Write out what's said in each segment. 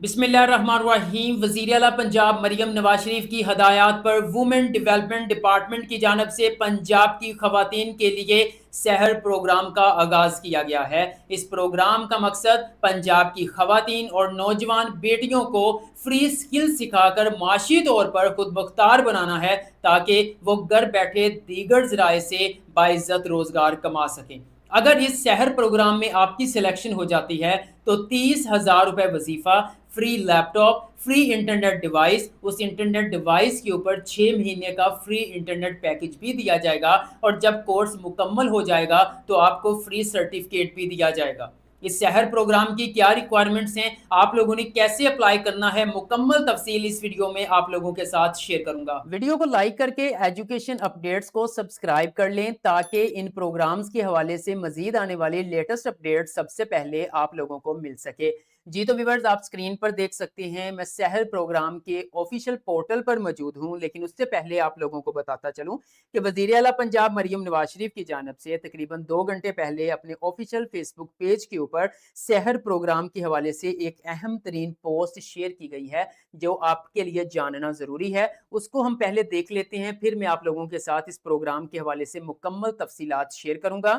बिस्मिल्लाहिर्रहमानिर्रहीम। वज़ीर आला पंजाब मरियम नवाज शरीफ की हदायत पर वुमेन डेवलपमेंट डिपार्टमेंट की जानब से पंजाब की ख़वातीन के लिए सहर प्रोग्राम का आगाज़ किया गया है। इस प्रोग्राम का मकसद पंजाब की ख़वातीन और नौजवान बेटियों को फ्री स्किल सिखाकर माशी तौर पर खुद मुख्तार बनाना है, ताकि वो घर बैठे दीगर ज़राए से बाइज़्ज़त रोज़गार कमा सकें। अगर इस सहर प्रोग्राम में आपकी सिलेक्शन हो जाती है तो 30,000 रुपये वजीफ़ा, free laptop, free internet device, उस इंटरनेट डिवाइस के ऊपर 6 महीने का फ्री इंटरनेट पैकेज भी दिया जाएगा और जब कोर्स मुकम्मल हो जाएगा तो आपको फ्री सर्टिफिकेट भी दिया जाएगा। इस शहर प्रोग्राम की क्या रिक्वायरमेंट्स हैं, आप लोगों ने कैसे अप्लाई करना है, मुकम्मल तफसील इस वीडियो में आप लोगों के साथ शेयर करूंगा। वीडियो को लाइक करके एजुकेशन अपडेट्स को सब्सक्राइब कर लें ताकि इन प्रोग्राम्स के हवाले से मजीद आने वाली लेटेस्ट अपडेट सबसे पहले आप लोगों को मिल सके। जी तो व्यूअर्स, आप स्क्रीन पर देख सकते हैं मैं सहर प्रोग्राम के ऑफिशियल पोर्टल पर मौजूद हूं, लेकिन उससे पहले आप लोगों को बताता चलूं कि वज़ीर आला पंजाब मरियम नवाज शरीफ की जानब से तकरीबन 2 घंटे पहले अपने ऑफिशियल फेसबुक पेज के ऊपर सहर प्रोग्राम के हवाले से एक अहम तरीन पोस्ट शेयर की गई है जो आपके लिए जानना ज़रूरी है। उसको हम पहले देख लेते हैं, फिर मैं आप लोगों के साथ इस प्रोग्राम के हवाले से मुकम्मल तफसीलात शेयर करूंगा।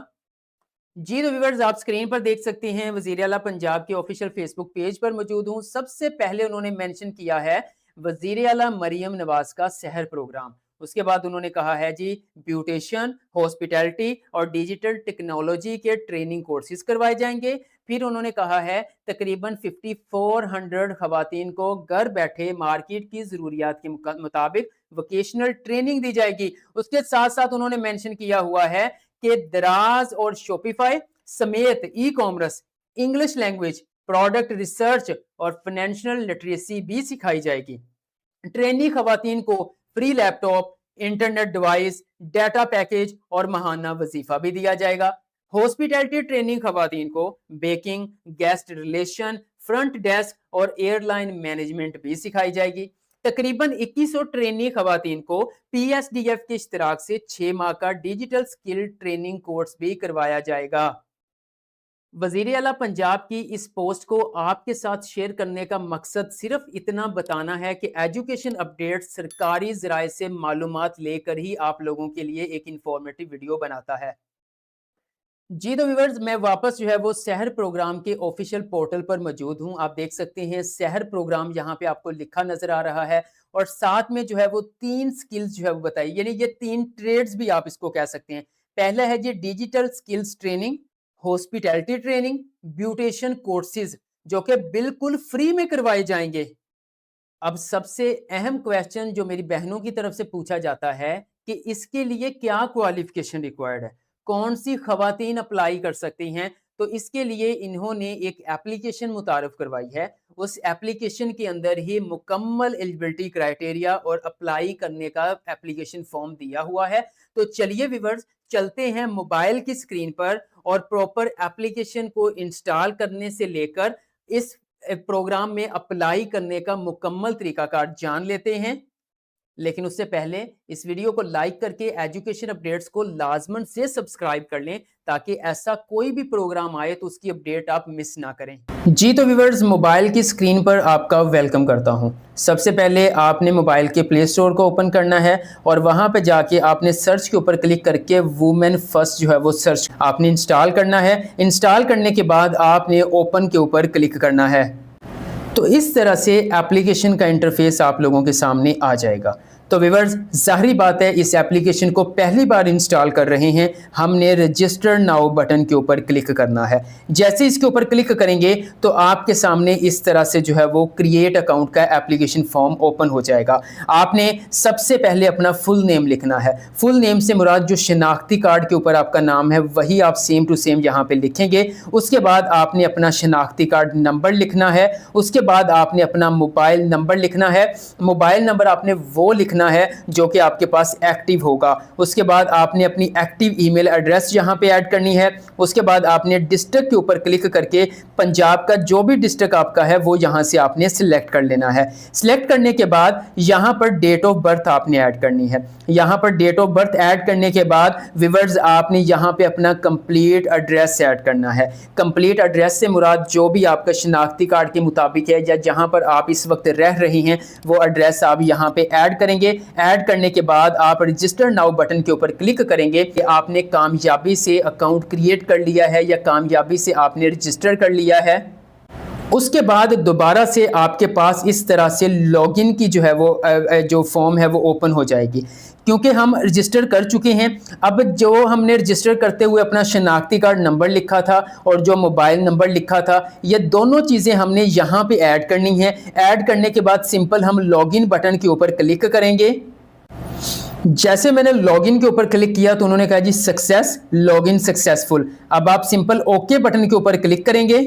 जी तो व्यूअर्स, आप स्क्रीन पर देख सकते हैं वज़ीर आला पंजाब के ऑफिशियल फेसबुक पेज पर मौजूद हूँ। सबसे पहले उन्होंने मेंशन किया है वज़ीर आला मरियम नवाज का सहर प्रोग्राम। उसके बाद उन्होंने कहा है जी, ब्यूटेशियन, हॉस्पिटैलिटी और डिजिटल टेक्नोलॉजी के ट्रेनिंग कोर्सेज करवाए जाएंगे। फिर उन्होंने कहा है तकरीबन 5400 खवातीन को घर बैठे मार्केट की ज़रूरियात के मुताबिक वोकेशनल ट्रेनिंग दी जाएगी। उसके साथ साथ उन्होंने मेंशन किया हुआ है कि दराज और शॉपिफाई समेत e commerce, English language, product research और फाइनेंशियल लिटरेसी भी सिखाई जाएगी। ट्रेनी खवातीन को free laptop, internet device, data package और महाना वजीफा भी दिया जाएगा। हॉस्पिटैलिटी ट्रेनिंग खवातीन को baking, guest relation, front desk और एयरलाइन मैनेजमेंट भी सिखाई जाएगी। तकरीबन 2100 ट्रेनी खवातीन को PSDF के इश्तराक से 6 माह का डिजिटल स्किल ट्रेनिंग कोर्स भी करवाया जाएगा। वज़ीर आला पंजाब की इस पोस्ट को आपके साथ शेयर करने का मकसद सिर्फ इतना बताना है कि एजुकेशन अपडेट सरकारी ज़राए से मालूमात लेकर ही आप लोगों के लिए एक इंफॉर्मेटिव वीडियो बनाता है। जी तो व्यूअर्स, मैं वापस जो है वो सहर प्रोग्राम के ऑफिशियल पोर्टल पर मौजूद हूं। आप देख सकते हैं सहर प्रोग्राम यहाँ पे आपको लिखा नजर आ रहा है और साथ में जो है वो 3 स्किल्स जो है वो बताई, यानी ये 3 ट्रेड्स भी आप इसको कह सकते हैं। पहला है जी digital skills training, hospitality training, beautician courses जो कि बिल्कुल फ्री में करवाए जाएंगे। अब सबसे अहम क्वेश्चन जो मेरी बहनों की तरफ से पूछा जाता है कि इसके लिए क्या क्वालिफिकेशन रिक्वायर्ड है, कौन सी खवातीन अप्लाई कर सकती हैं। तो इसके लिए इन्होंने एक एप्लीकेशन मुतारफ करवाई है। उस एप्लीकेशन के अंदर ही मुकम्मल एलिजिबिलिटी क्राइटेरिया और अप्लाई करने का एप्लीकेशन फॉर्म दिया हुआ है। तो चलिए व्यूअर्स, चलते हैं मोबाइल की स्क्रीन पर और प्रॉपर एप्लीकेशन को इंस्टॉल करने से लेकर इस प्रोग्राम में अप्लाई करने का मुकम्मल तरीकाकार जान लेते हैं। लेकिन उससे पहले इस वीडियो को लाइक करके एजुकेशन अपडेट्स को लाजमन से सब्सक्राइब कर लें ताकि ऐसा कोई भी प्रोग्राम आए तो उसकी अपडेट आप मिस ना करें। जी तो व्यूअर्स, मोबाइल की स्क्रीन पर आपका वेलकम करता हूं। सबसे पहले आपने मोबाइल के प्ले स्टोर को ओपन करना है और वहां पर जाके आपने सर्च के ऊपर क्लिक करके वुमेन फर्स्ट जो है वो सर्च आपने इंस्टॉल करना है। इंस्टॉल करने के बाद आपने ओपन के ऊपर क्लिक करना है। तो इस तरह से एप्लीकेशन का इंटरफेस आप लोगों के सामने आ जाएगा। तो व्यूअर्स, ज़ाहिर बात है इस एप्लीकेशन को पहली बार इंस्टॉल कर रहे हैं, हमने रजिस्टर नाउ बटन के ऊपर क्लिक करना है। जैसे इसके ऊपर क्लिक करेंगे तो आपके सामने इस तरह से जो है वो क्रिएट अकाउंट का एप्लीकेशन फॉर्म ओपन हो जाएगा। आपने सबसे पहले अपना फुल नेम लिखना है। फुल नेम से मुराद जो शनाख्ती कार्ड के ऊपर आपका नाम है वही आप सेम टू सेम यहाँ पे लिखेंगे। उसके बाद आपने अपना शनाख्ती कार्ड नंबर लिखना है। उसके बाद आपने अपना मोबाइल नंबर लिखना है। मोबाइल नंबर आपने वो लिखना लिखना है जो कि आपके पास एक्टिव होगा। उसके बाद आपने अपनी एक्टिव ईमेल एड्रेस यहाँ पे ऐड करनी है। उसके बाद आपने डिस्ट्रिक्ट के ऊपर क्लिक करके पंजाब का जो भी डिस्ट्रिक्ट आपका है वो यहाँ से आपने सिलेक्ट कर लेना है। सिलेक्ट करने के बाद यहाँ पर डेट ऑफ बर्थ आपने ऐड करनी है। यहाँ पर डेट ऑफ बर्थ ऐड करने के बाद व्यूअर्स आपने यहाँ पे अपना कंप्लीट एड्रेस ऐड करना है। कंप्लीट एड्रेस से मुराद जो भी आपका शनाख्ती कार्ड के मुताबिक है या जहाँ पर आप इस वक्त रह रही हैं वो एड्रेस आप यहाँ पे ऐड करेंगे। ऐड करने के बाद आप रजिस्टर नाउ बटन के ऊपर क्लिक करेंगे कि आपने कामयाबी से अकाउंट क्रिएट कर लिया है या कामयाबी से आपने रजिस्टर कर लिया है। उसके बाद दोबारा से आपके पास इस तरह से लॉगिन की जो है वो जो फॉर्म है वो ओपन हो जाएगी। क्योंकि हम रजिस्टर कर चुके हैं, अब जो हमने रजिस्टर करते हुए अपना शनाख्ती कार्ड नंबर लिखा था और जो मोबाइल नंबर लिखा था ये दोनों चीज़ें हमने यहाँ पे ऐड करनी है। ऐड करने के बाद सिंपल हम लॉगिन बटन के ऊपर क्लिक करेंगे। जैसे मैंने लॉगिन के ऊपर क्लिक किया तो उन्होंने कहा जी सक्सेस, लॉगिन सक्सेसफुल। अब आप सिंपल ओके बटन के ऊपर क्लिक करेंगे।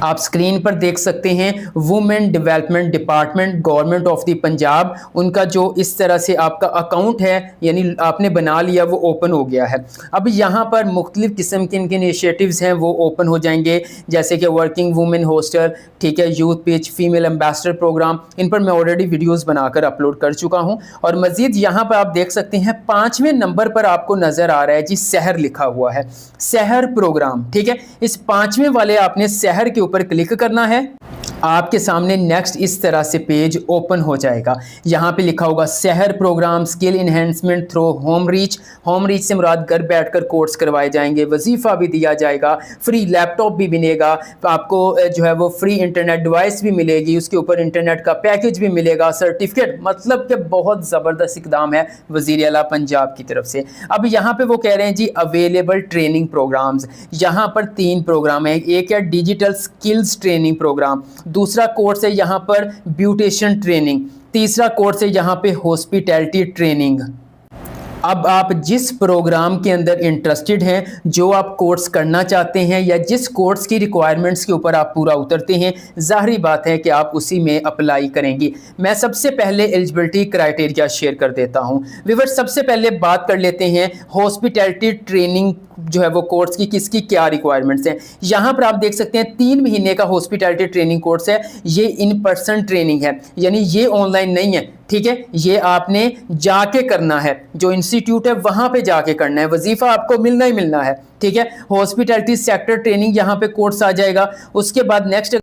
आप स्क्रीन पर देख सकते हैं women development department government of the Punjab, उनका जो इस तरह से आपका अकाउंट है यानी आपने बना लिया वो ओपन हो गया है। अब यहाँ पर मुख्तलिफ़ किस्म के इनके इनिशिएटिव्स हैं वो ओपन हो जाएंगे, जैसे कि वर्किंग वुमेन हॉस्टल, ठीक है, youth page, female ambassador program, इन पर मैं ऑलरेडी वीडियोज़ बनाकर अपलोड कर चुका हूँ। और मज़ीद यहाँ पर आप देख सकते हैं 5वें नंबर पर आपको नज़र आ रहा है जी सहर लिखा हुआ है, सहर प्रोग्राम, ठीक है। इस 5वें वाले आपने सहर के ऊपर क्लिक करना है। आपके सामने नेक्स्ट इस तरह से पेज ओपन हो जाएगा। यहाँ पे लिखा होगा Sahar program skill enhancement through home reach. Home reach से मुराद घर बैठकर कोर्स करवाए जाएंगे, वजीफ़ा भी दिया जाएगा, फ्री लैपटॉप भी मिलेगा आपको, जो है वो फ्री इंटरनेट डिवाइस भी मिलेगी, उसके ऊपर इंटरनेट का पैकेज भी मिलेगा, सर्टिफिकेट, मतलब कि बहुत ज़बरदस्त इकदाम है वज़ीर आला पंजाब की तरफ से। अब यहाँ पे वो कह रहे हैं जी अवेलेबल ट्रेनिंग प्रोग्राम्स। यहाँ पर 3 प्रोग्राम है, एक है डिजिटल स्किल्स ट्रेनिंग प्रोग्राम, दूसरा कोर्स है यहाँ पर ब्यूटिशियन ट्रेनिंग, तीसरा कोर्स है यहाँ पे हॉस्पिटैलिटी ट्रेनिंग। अब आप जिस प्रोग्राम के अंदर इंटरेस्टेड हैं, जो आप कोर्स करना चाहते हैं या जिस कोर्स की रिक्वायरमेंट्स के ऊपर आप पूरा उतरते हैं, ज़ाहिरी बात है कि आप उसी में अप्लाई करेंगी। मैं सबसे पहले एलिजिबिलिटी क्राइटेरिया शेयर कर देता हूं। व्यूअर्स सबसे पहले बात कर लेते हैं हॉस्पिटैलिटी ट्रेनिंग जो है वो कोर्स की किसकी क्या रिक्वायरमेंट्स हैं। यहाँ पर आप देख सकते हैं 3 महीने का हॉस्पिटैलिटी ट्रेनिंग कोर्स है। ये इन पर्सन ट्रेनिंग है, यानी ये ऑनलाइन नहीं है, ठीक है, ये आपने जाके करना है, जो इंस्टीट्यूट है वहां पे जाके करना है, वजीफा आपको मिलना ही मिलना है, ठीक है। हॉस्पिटैलिटी सेक्टर ट्रेनिंग यहाँ पे कोर्स आ जाएगा। उसके बाद नेक्स्ट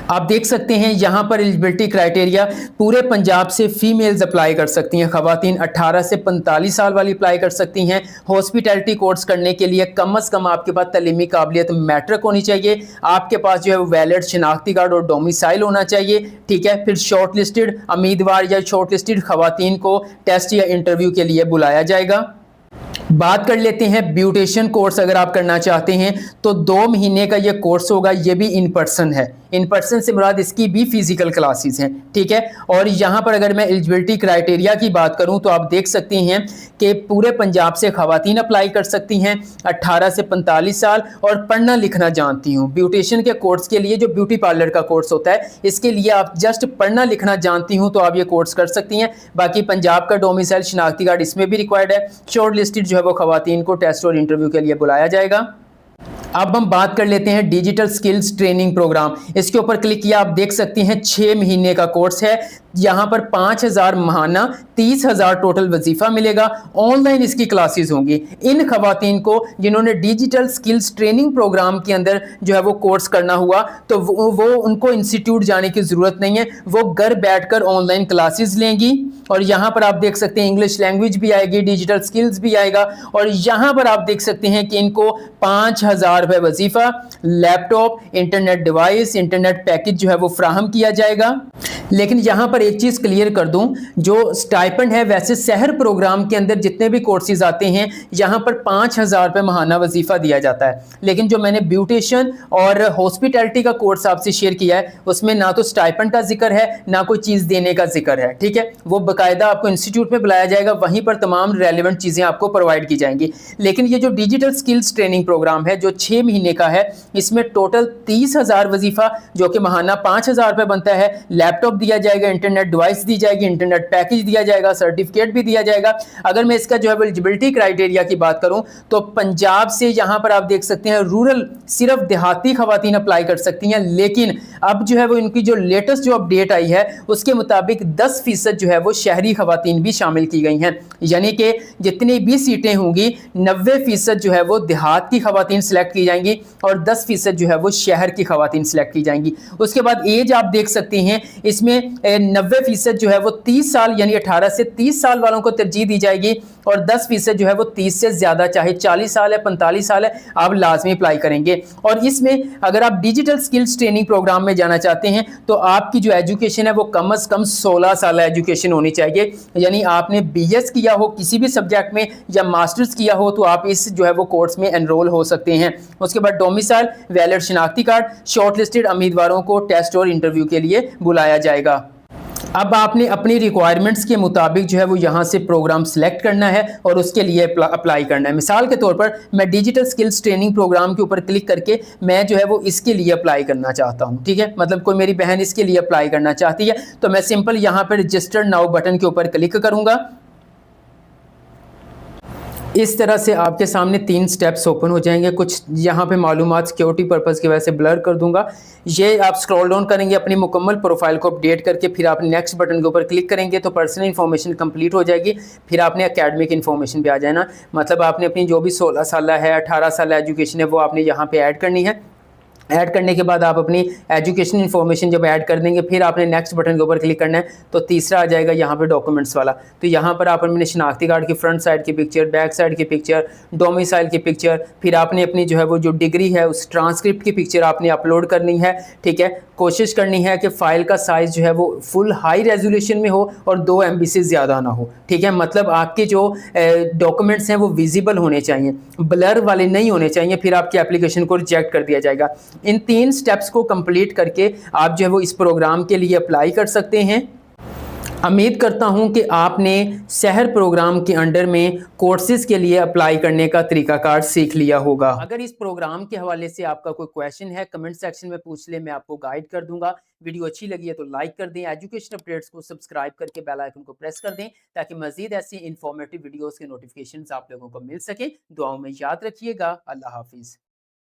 आप देख सकते हैं यहाँ पर एलिजिबिलिटी क्राइटेरिया पूरे पंजाब से फीमेल्स अप्लाई कर सकती हैं, खवातीन 18 से 45 साल वाली अप्लाई कर सकती हैं। हॉस्पिटैलिटी कोर्स करने के लिए कम से कम आपके पास तलीमी काबिलियत मैट्रिक होनी चाहिए, आपके पास जो है वैलिड शनाख्ती कार्ड और डोमिसाइल होना चाहिए, ठीक है। फिर शॉर्ट लिस्टेड उम्मीदवार या शॉर्ट लिस्टेड खवातीन को टेस्ट या इंटरव्यू के लिए बुलाया जाएगा। बात कर लेते हैं ब्यूटिशियन कोर्स अगर आप करना चाहते हैं तो 2 महीने का ये कोर्स होगा, ये भी इन पर्सन है। इन पर्सन से मुराद इसकी भी फिजिकल क्लासेस हैं, ठीक है। और यहाँ पर अगर मैं एलिजिबिलिटी क्राइटेरिया की बात करूँ तो आप देख सकते हैं कि पूरे पंजाब से खवातीन अप्लाई कर सकती हैं 18 से 45 साल और पढ़ना लिखना जानती हूँ। ब्यूटिशियन के कोर्स के लिए जो ब्यूटी पार्लर का कोर्स होता है इसके लिए आप जस्ट पढ़ना लिखना जानती हूँ तो आप ये कोर्स कर सकती हैं। बाकी पंजाब का डोमिसाइल शनाख्ती कार्ड इसमें भी रिक्वायर्ड है। शॉर्ट लिस्टेड जो है वो खवातीन को टेस्ट और इंटरव्यू के लिए बुलाया जाएगा। अब हम बात कर लेते हैं डिजिटल स्किल्स ट्रेनिंग प्रोग्राम। इसके ऊपर क्लिक किया, आप देख सकते हैं 6 महीने का कोर्स है। यहाँ पर 5000 महाना 30,000 टोटल वजीफा मिलेगा। ऑनलाइन इसकी क्लासेस होंगी। इन खवातीन को जिन्होंने डिजिटल स्किल्स ट्रेनिंग प्रोग्राम के अंदर जो है वो कोर्स करना हुआ तो वो उनको इंस्टीट्यूट जाने की ज़रूरत नहीं है, वो घर बैठकर ऑनलाइन क्लासेस लेंगी। और यहाँ पर आप देख सकते हैं इंग्लिश लैंग्वेज भी आएगी, डिजिटल स्किल्स भी आएगा। और यहाँ पर आप देख सकते हैं कि इनको 5000 रुपये वजीफा, laptop, internet device, internet package जो है वो फ्राहम किया जाएगा। लेकिन यहाँ पर एक चीज़ क्लियर कर दूं, जो स्टाइपेंड है वैसे सहर प्रोग्राम के अंदर जितने भी कोर्सेज आते हैं यहाँ पर 5000 रुपये महाना वजीफा दिया जाता है। लेकिन जो मैंने ब्यूटिशियन और हॉस्पिटैलिटी का कोर्स आपसे शेयर किया है उसमें ना तो स्टाइपेंड का जिक्र है ना कोई चीज़ देने का जिक्र है, ठीक है। वो बाकायदा आपको इंस्टीट्यूट में बुलाया जाएगा, वहीं पर तमाम रेलिवेंट चीज़ें आपको प्रोवाइड की जाएंगी। लेकिन ये जो डिजिटल स्किल्स ट्रेनिंग प्रोग्राम है जो 6 महीने का है, इसमें टोटल 30,000 वजीफा जो कि महाना 5000 रुपये बनता है, लैपटॉप लैपटॉप दिया जाएगा, इंटरनेट डिवाइस दी जाएगी, इंटरनेट पैकेज दिया जाएगा, सर्टिफिकेट भी दिया जाएगा। अगर मैं इसका जो है एलिजिबिलिटी क्राइटेरिया की बात करूं तो पंजाब से यहाँ पर आप देख सकते हैं रूरल सिर्फ देहाती खवातीन अप्लाई कर सकती हैं, लेकिन अब जो है वो इनकी जो लेटेस्ट जो अपडेट आई है उसके मुताबिक 10% जो है वो शहरी खवातीन भी शामिल की गई हैं, यानी कि जितनी भी सीटें होंगी 90% जो है वो देहात की खवातीन सेलेक्ट की जाएंगी और 10% जो है वो शहर की खवातीन सेलेक्ट की जाएंगी। उसके बाद एज आप देख सकते हैं इसमें 90% जो है वो 30 साल यानी 18 से 30 साल वालों को तरजीह दी जाएगी और 10% जो है वो 30 से ज्यादा, चाहे 40 साल है 45 साल है, आप लाजमी अप्लाई करेंगे। और इसमें अगर आप डिजिटल स्किल्स ट्रेनिंग प्रोग्राम में जाना चाहते हैं तो आपकी जो एजुकेशन है वो कम से कम 16 साल एजुकेशन होनी चाहिए, यानी आपने BS किया हो किसी भी सब्जेक्ट में या मास्टर्स किया हो तो आप इस जो है वो कोर्स में एनरोल हो सकते हैं। उसके बाद डोमिसाइल, वैलिड शनाख्ती कार्ड, शॉर्टलिस्टेड उम्मीदवारों को टेस्ट और इंटरव्यू के लिए बुलाया जाएगा। अब आपने अपनी रिक्वायरमेंट्स के मुताबिक जो है वो यहाँ से प्रोग्राम सिलेक्ट करना है और उसके लिए अप्लाई करना है। मिसाल के तौर पर मैं डिजिटल स्किल्स ट्रेनिंग प्रोग्राम के ऊपर क्लिक करके मैं जो है वो इसके लिए अप्लाई करना चाहता हूँ, ठीक है, मतलब कोई मेरी बहन इसके लिए अप्लाई करना चाहती है तो मैं सिंपल यहाँ पर रजिस्टर नाउ बटन के ऊपर क्लिक करूँगा। इस तरह से आपके सामने 3 स्टेप्स ओपन हो जाएंगे। कुछ यहाँ पे मालूमात सिक्योरिटी पर्पज़ की वजह से ब्लर कर दूंगा। ये आप स्क्रॉल डाउन करेंगे अपनी मुकम्मल प्रोफाइल को अपडेट करके फिर आप नेक्स्ट बटन के ऊपर क्लिक करेंगे तो पर्सनल इन्फॉर्मेशन कंप्लीट हो जाएगी। फिर आपने एकेडमिक इन्फॉर्मेशन पे आ जाना, मतलब आपने अपनी जो भी 16 साल है 18 साल एजुकेशन है वो आपने यहाँ पर ऐड करनी है। ऐड करने के बाद आप अपनी एजुकेशन इन्फॉर्मेशन जब ऐड कर देंगे फिर आपने नेक्स्ट बटन के ऊपर क्लिक करना है तो तीसरा आ जाएगा यहाँ पे डॉक्यूमेंट्स वाला। तो यहाँ पर आप अपने शनाख्ती कार्ड की फ्रंट साइड की पिक्चर, बैक साइड की पिक्चर, डोमिसाइल की पिक्चर, फिर आपने अपनी जो है वो जो डिग्री है उस ट्रांसक्रिप्ट की पिक्चर आपने अपलोड करनी है, ठीक है। कोशिश करनी है कि फ़ाइल का साइज़ जो है वो फुल हाई रेजोल्यूशन में हो और 2 MB से ज़्यादा ना हो, ठीक है, मतलब आपके जो डॉक्यूमेंट्स हैं वो विजिबल होने चाहिए, ब्लर वाले नहीं होने चाहिए, फिर आपकी एप्लीकेशन को रिजेक्ट कर दिया जाएगा। इन 3 स्टेप्स को कंप्लीट करके आप जो है वो इस प्रोग्राम के लिए अप्लाई कर सकते हैं। उम्मीद करता हूं कि आपने शहर प्रोग्राम के अंडर में कोर्सेज के लिए अप्लाई करने का तरीकाकार सीख लिया होगा। अगर इस प्रोग्राम के हवाले से आपका कोई क्वेश्चन है कमेंट सेक्शन में पूछ ले, मैं आपको गाइड कर दूंगा। वीडियो अच्छी लगी है तो लाइक कर दें, एजुकेशन अपडेट्स को सब्सक्राइब करके बेल आइकन को प्रेस कर दें ताकि मजीद ऐसी इंफॉर्मेटिव वीडियोस के नोटिफिकेशंस आप लोगों को मिल सके। दुआओं में याद रखिएगा। अल्लाह हाफिज़।